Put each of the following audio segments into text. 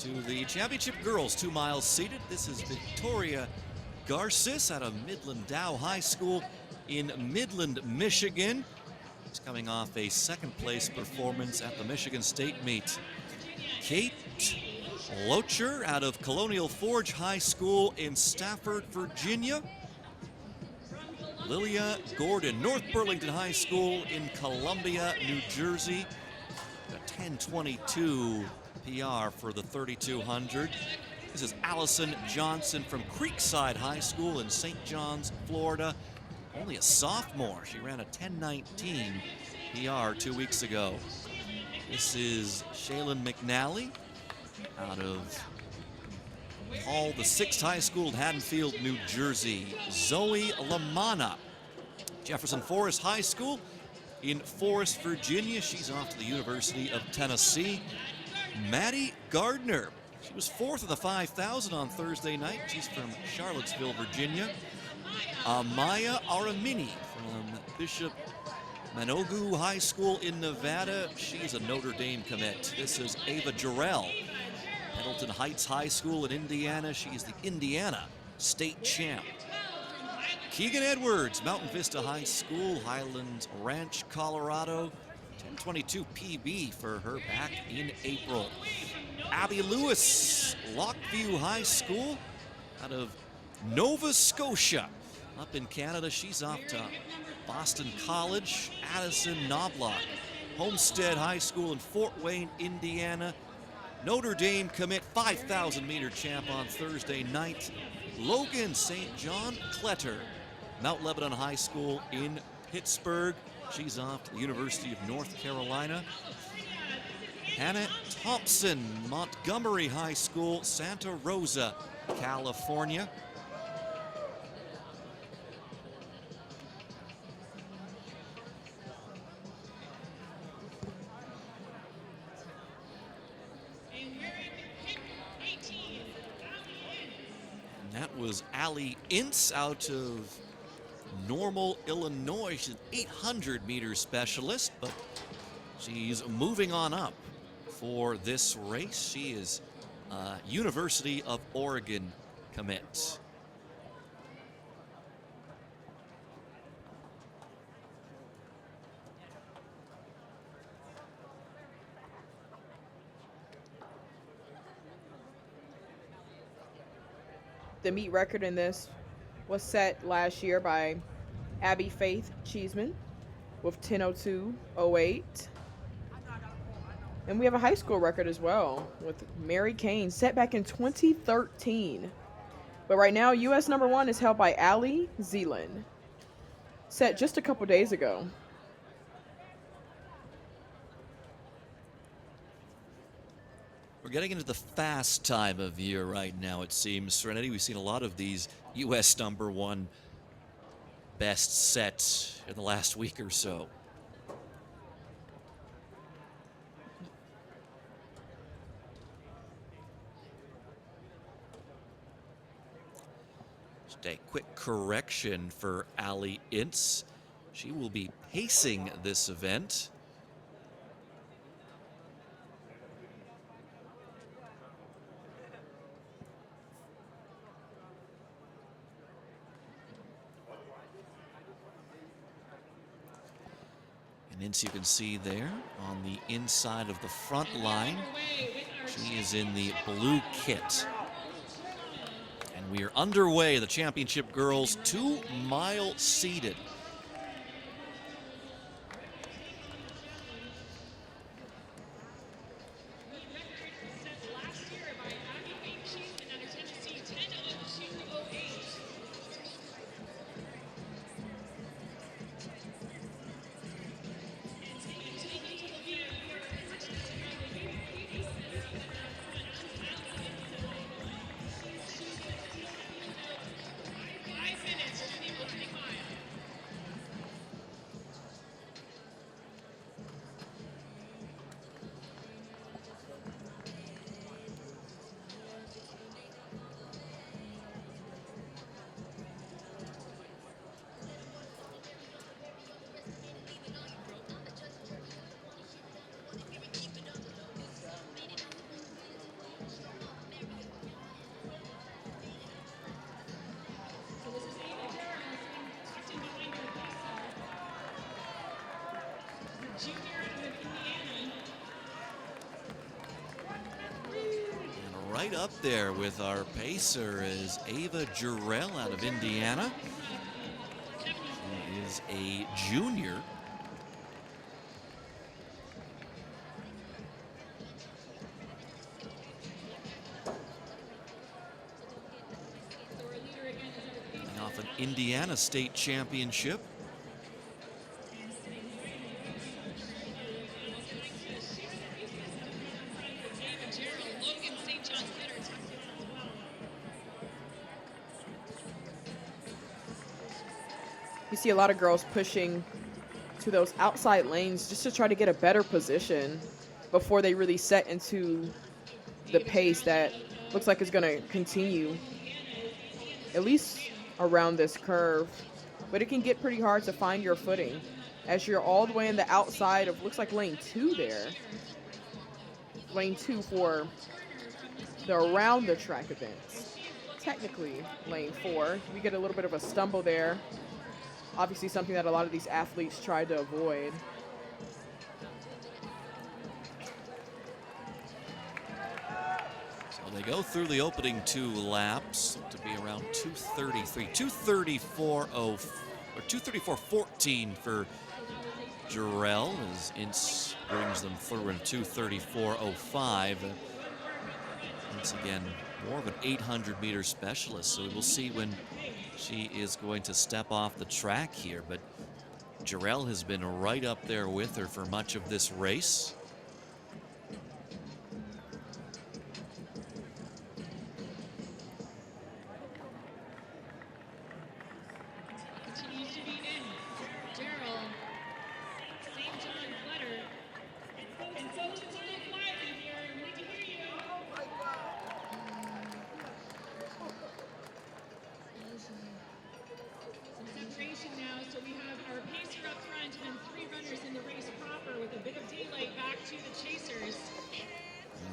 To the championship girls 2 miles seated. This is Victoria Garces out of Midland Dow High School in Midland, Michigan. She's coming off a second place performance at the Michigan State meet. Kate Locher out of Colonial Forge High School in Stafford, Virginia. Lilia Gordon, North Burlington High School in Columbia, New Jersey. A 10:22 PR for the 3200. This is Allison Johnson from Creekside High School in St. John's, Florida. Only a sophomore. She ran a 10:19 PR 2 weeks ago. This is Shaylin McNally out of Paul VI High School in Haddonfield, New Jersey. Zoe Lamanna, Jefferson Forest High School in Forest, Virginia. She's off to the University of Tennessee. Maddie Gardner, she was 4th of the 5,000 on Thursday night. She's from Charlottesville, Virginia. Amaya Aramini from Bishop Manogu High School in Nevada. She's a Notre Dame commit. This is Ava Jarrell, Pendleton Heights High School in Indiana. She's the Indiana state champ. Keegan Edwards, Mountain Vista High School, Highlands Ranch, Colorado. 10:22 PB for her back in April. Abby Lewis, Lockview High School out of Nova Scotia up in Canada. She's off to Boston College. Addison Knobloch, Homestead High School in Fort Wayne, Indiana. Notre Dame commit 5,000 meter champ on Thursday night. Logan St. John Kletter, Mount Lebanon High School in Pittsburgh. She's off to the University of North Carolina. Hannah Thompson, Montgomery High School, Santa Rosa, California. And that was Allie Ince out of Normal, Illinois. She's an 800 meter specialist, but she's moving on up for this race. She is University of Oregon commit. The meet record in this was set last year by Abby Faith Cheeseman with 10:02:08. And we have a high school record as well with Mary Kane set back in 2013. But right now, U.S. number 1 is held by Allie Zeeland, set just a couple days ago. We're getting into the fast time of year right now, it seems. Serenity, we've seen a lot of these U.S. number 1 best sets in the last week or so. Just a quick correction for Allie Ince. She will be pacing this event. And Ince, you can see there on the inside of the front line. She is in the blue kit. And we are underway, the championship girls 2 mile seated. right up there with our pacer is Ava Jarrell out of Indiana. She is a junior. Coming off an Indiana State Championship. You see a lot of girls pushing to those outside lanes just to try to get a better position before they really set into the pace that looks like it's going to continue at least around this curve. But it can get pretty hard to find your footing as you're all the way in the outside of, looks like lane 2 there. Lane 2 for the around the track events. Technically lane 4. We get a little bit of a stumble there. Obviously something that a lot of these athletes try to avoid. So they go through the opening 2 laps to be around 2:33, 2:34.0 or 2:34.14 for Jarrell as Ince brings them through in 2:34.05. Once again, more of an 800-meter specialist, so we'll see when she is going to step off the track here, but Jarrell has been right up there with her for much of this race.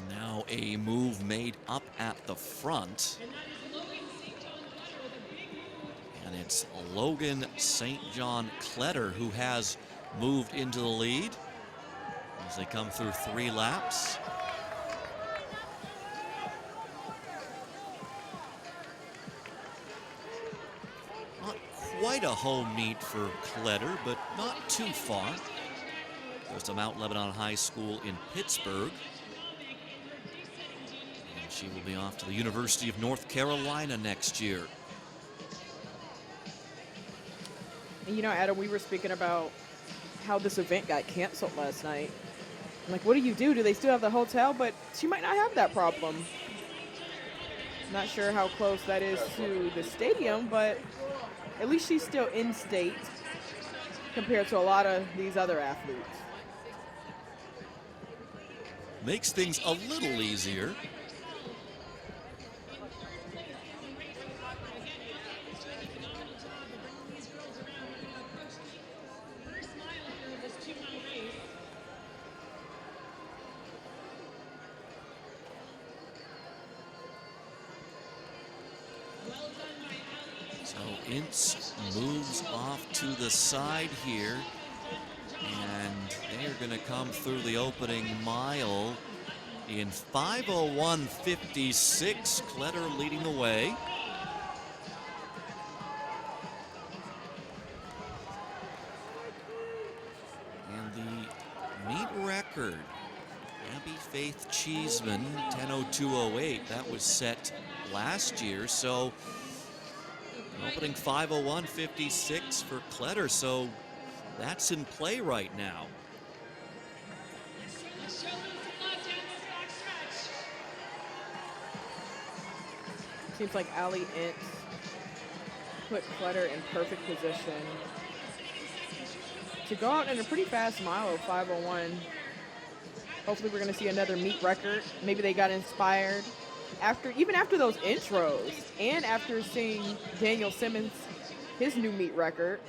Now a move made up at the front. And it's Logan St. John Kletter who has moved into the lead as they come through 3 laps. Not quite a home meet for Kletter, but not too far. Goes to Mount Lebanon High School in Pittsburgh. And she will be off to the University of North Carolina next year. And you know, Adam, we were speaking about how this event got canceled last night. I'm like, what do you do? Do they still have the hotel? But she might not have that problem. Not sure how close that is to the stadium, but at least she's still in state compared to a lot of these other athletes. Makes things a little easier. So Ince moves off to the side here, and they are going to come through the opening mile in 5:01.56. Kletter leading the way. And the meet record, Abby Faith Cheeseman, 10:02.08. That was set last year, so opening 5:01.56 for Kletter, so that's in play right now. Seems like Allie Ince put Kletter in perfect position to go out in a pretty fast mile of 5:01. Hopefully we're going to see another meet record. Maybe they got inspired even after those intros and after seeing Daniel Simmons, his new meet record.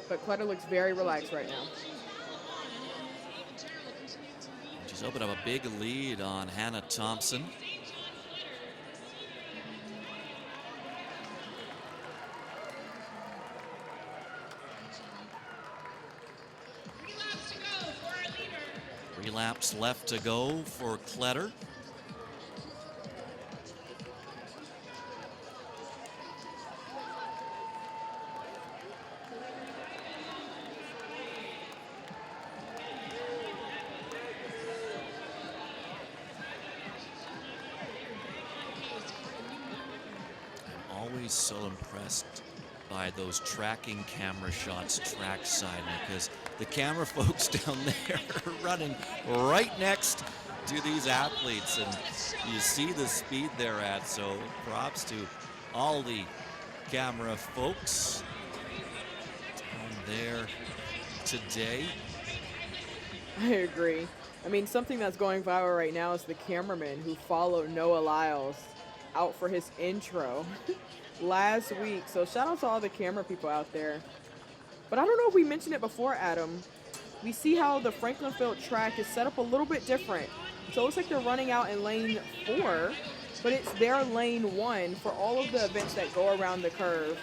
But Kletter looks very relaxed right now. She's opened up a big lead on Hannah Thompson. Three laps left to go for Kletter. always so impressed by those tracking camera shots trackside, because the camera folks down there are running right next to these athletes, and you see the speed they're at. So props to all the camera folks down there today. I agree. I mean, something that's going viral right now is the cameraman who followed Noah Lyles out for his intro last week. So shout out to all the camera people out there. But I don't know if we mentioned it before, Adam. We see how the Franklin Field track is set up a little bit different. So it looks like they're running out in lane 4, but it's their lane 1 for all of the events that go around the curve.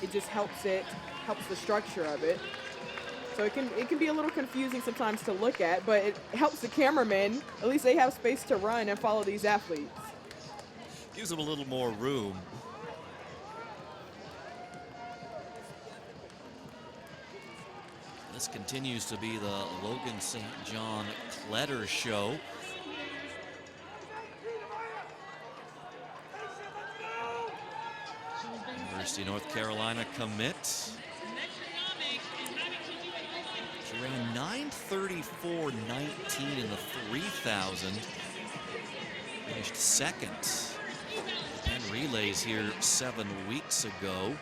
It just helps the structure of it. So it can be a little confusing sometimes to look at, but it helps the cameramen. At least they have space to run and follow these athletes. Gives them a little more room. This continues to be the Logan St. John Kletter show. University of North Carolina commit. She ran 9:34.19 in the 3,000. Finished second. 10 relays here 7 weeks ago.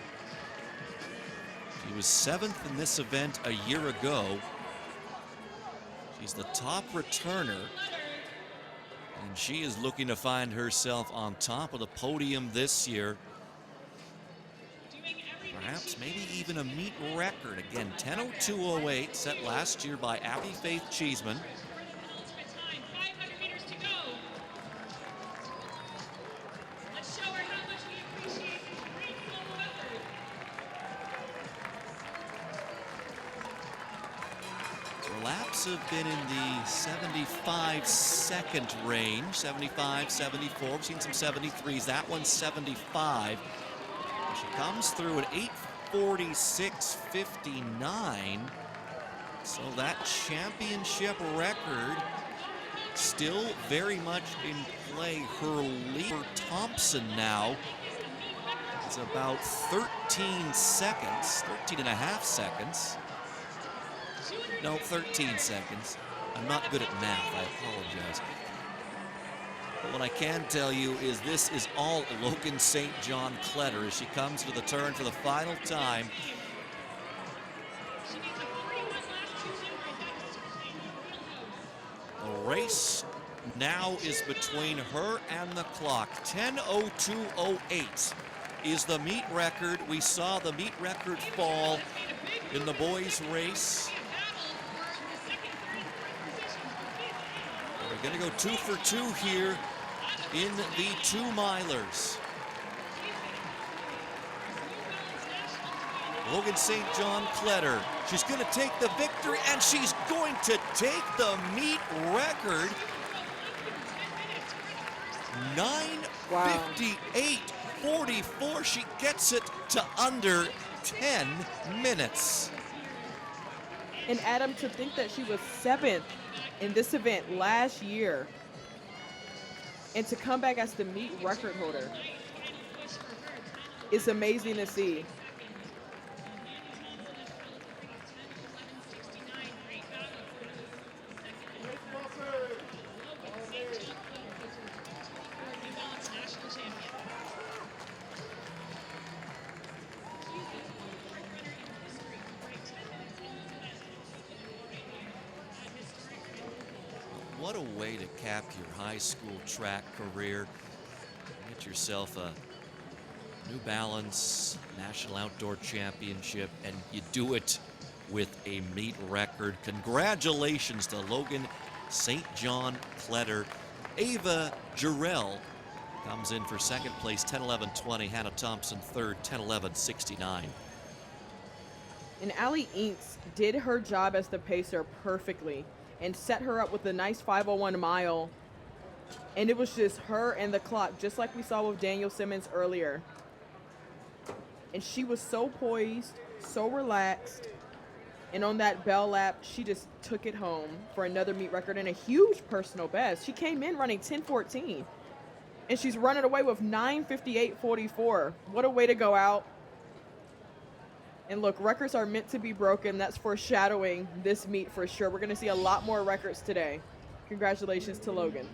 She was 7th in this event a year ago. She's the top returner, and she is looking to find herself on top of the podium this year. Perhaps maybe even a meet record. Again, 10:02.08 set last year by Abby Faith Cheeseman. Laps have been in the 75-second range, 75, 74. We've seen some 73s. That one's 75. She comes through at 8:46.59. So that championship record still very much in play. Her leader, Thompson, now is about 13 seconds, 13 and a half seconds. No, 13 seconds. I'm not good at math, I apologize. But what I can tell you is this is all Logan St. John Kletter as she comes to the turn for the final time. The race now is between her and the clock. 10:02.08 is the meet record. We saw the meet record fall in the boys' race. We're going to go 2 for 2 here in the 2-milers. Logan St. John Kletter. She's going to take the victory, and she's going to take the meet record. 9:58.44. She gets it to under 10 minutes. And Adam, to think that she was 7th in this event last year, and to come back as the meet record holder, it's amazing to see. What a way to cap your high school track career. Get yourself a New Balance National Outdoor Championship, and you do it with a meet record. Congratulations to Logan St. John Kletter. Ava Jarrell comes in for second place, 10:11.20. Hannah Thompson third, 10:11.69. And Allie Inks did her job as the pacer perfectly and set her up with a nice 5:01 mile. And it was just her and the clock, just like we saw with Daniel Simmons earlier. And she was so poised, so relaxed. And on that bell lap, she just took it home for another meet record and a huge personal best. She came in running 10:14. And she's running away with 9:58.44. What a way to go out. And look, records are meant to be broken. That's foreshadowing this meet for sure. We're going to see a lot more records today. Congratulations to Logan.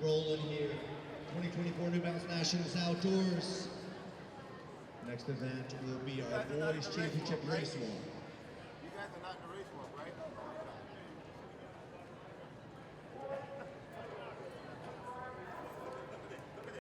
Rolling here. 2024 New Balance Nationals Outdoors. Next event will be our Boys Championship Race Walk.